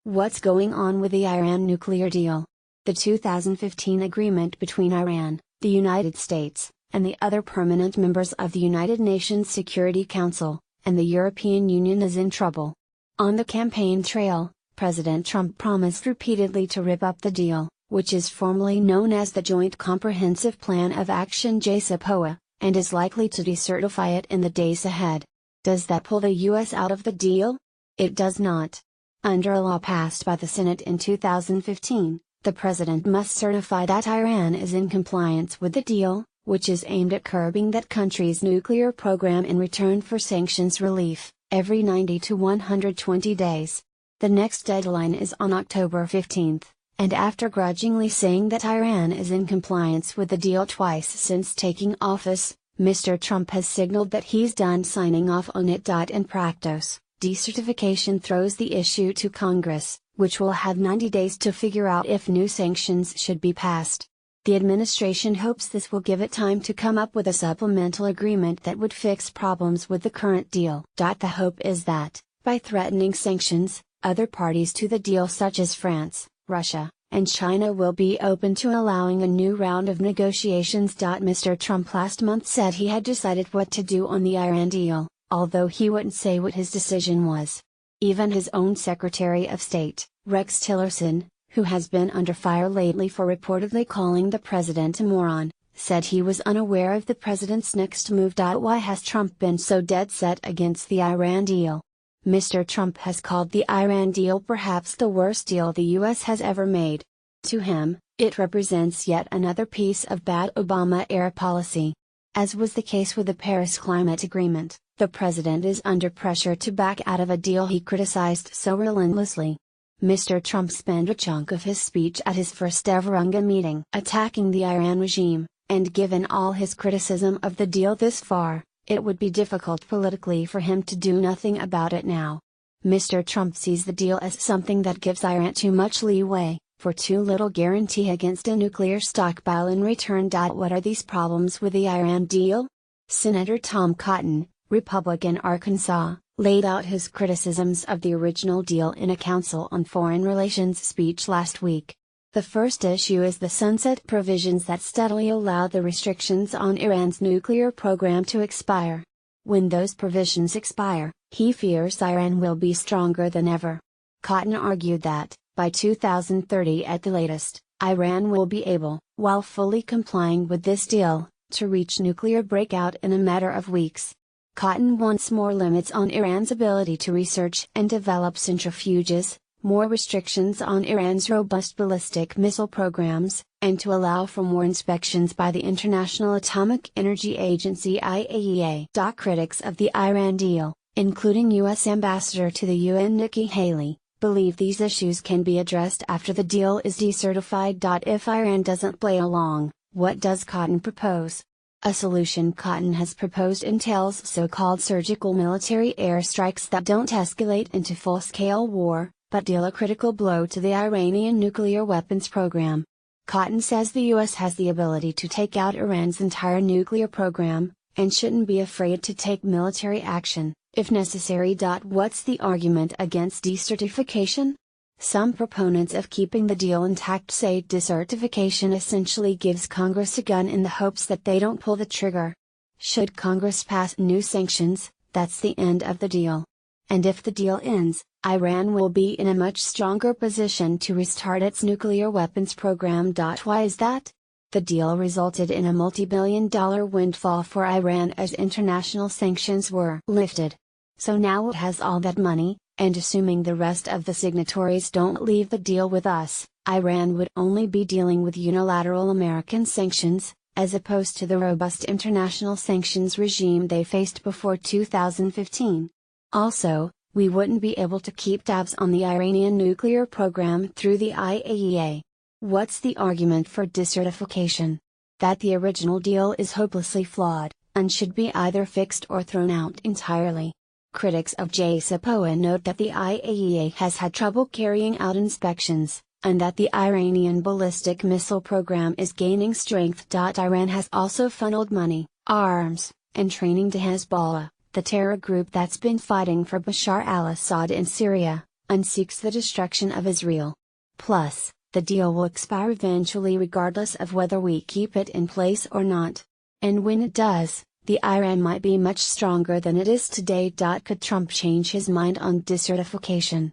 What's going on with the Iran nuclear deal? The 2015 agreement between Iran, the United States, and the other permanent members of the United Nations Security Council, and the European Union is in trouble. On the campaign trail, President Trump promised repeatedly to rip up the deal, which is formally known as the Joint Comprehensive Plan of Action JCPOA, and is likely to decertify it in the days ahead. Does that pull the U.S. out of the deal? It does not. Under a law passed by the Senate in 2015, the president must certify that Iran is in compliance with the deal, which is aimed at curbing that country's nuclear program in return for sanctions relief, every 90 to 120 days. The next deadline is on October 15, and after grudgingly saying that Iran is in compliance with the deal twice since taking office, Mr. Trump has signaled that he's done signing off on it. In practice, decertification throws the issue to Congress, which will have 90 days to figure out if new sanctions should be passed. The administration hopes this will give it time to come up with a supplemental agreement that would fix problems with the current deal. The hope is that, by threatening sanctions, other parties to the deal such as France, Russia, and China will be open to allowing a new round of negotiations. Mr. Trump last month said he had decided what to do on the Iran deal, although he wouldn't say what his decision was. Even his own Secretary of State, Rex Tillerson, who has been under fire lately for reportedly calling the president a moron, said he was unaware of the president's next move. Why has Trump been so dead set against the Iran deal? Mr. Trump has called the Iran deal perhaps the worst deal the U.S. has ever made. To him, it represents yet another piece of bad Obama-era policy. As was the case with the Paris Climate Agreement, the president is under pressure to back out of a deal he criticized so relentlessly. Mr. Trump spent a chunk of his speech at his first-ever UNGA meeting attacking the Iran regime, and given all his criticism of the deal this far, it would be difficult politically for him to do nothing about it now. Mr. Trump sees the deal as something that gives Iran too much leeway, for too little guarantee against a nuclear stockpile in return. What are these problems with the Iran deal? Senator Tom Cotton, Republican Arkansas, laid out his criticisms of the original deal in a Council on Foreign Relations speech last week. The first issue is the sunset provisions that steadily allow the restrictions on Iran's nuclear program to expire. When those provisions expire, he fears Iran will be stronger than ever. Cotton argued that, by 2030 at the latest, Iran will be able, while fully complying with this deal, to reach nuclear breakout in a matter of weeks. Cotton wants more limits on Iran's ability to research and develop centrifuges, more restrictions on Iran's robust ballistic missile programs, and to allow for more inspections by the International Atomic Energy Agency (IAEA). Critics of the Iran deal, including U.S. Ambassador to the UN Nikki Haley, believe these issues can be addressed after the deal is decertified. If Iran doesn't play along, what does Cotton propose? A solution Cotton has proposed entails so-called surgical military airstrikes that don't escalate into full-scale war, but deal a critical blow to the Iranian nuclear weapons program. Cotton says the U.S. has the ability to take out Iran's entire nuclear program, and shouldn't be afraid to take military action, if necessary. What's the argument against decertification? Some proponents of keeping the deal intact say decertification essentially gives Congress a gun in the hopes that they don't pull the trigger. Should Congress pass new sanctions, that's the end of the deal. And if the deal ends, Iran will be in a much stronger position to restart its nuclear weapons program. Why is that? The deal resulted in a multi-billion-dollar windfall for Iran as international sanctions were lifted. So now it has all that money, and assuming the rest of the signatories don't leave the deal with us, Iran would only be dealing with unilateral American sanctions, as opposed to the robust international sanctions regime they faced before 2015. Also, we wouldn't be able to keep tabs on the Iranian nuclear program through the IAEA. What's the argument for decertification? That the original deal is hopelessly flawed, and should be either fixed or thrown out entirely. Critics of JCPOA note that the IAEA has had trouble carrying out inspections, and that the Iranian ballistic missile program is gaining strength. Iran has also funneled money, arms, and training to Hezbollah, the terror group that's been fighting for Bashar al-Assad in Syria, and seeks the destruction of Israel. Plus, the deal will expire eventually regardless of whether we keep it in place or not. And when it does, the Iran might be much stronger than it is today. Could Trump change his mind on decertification?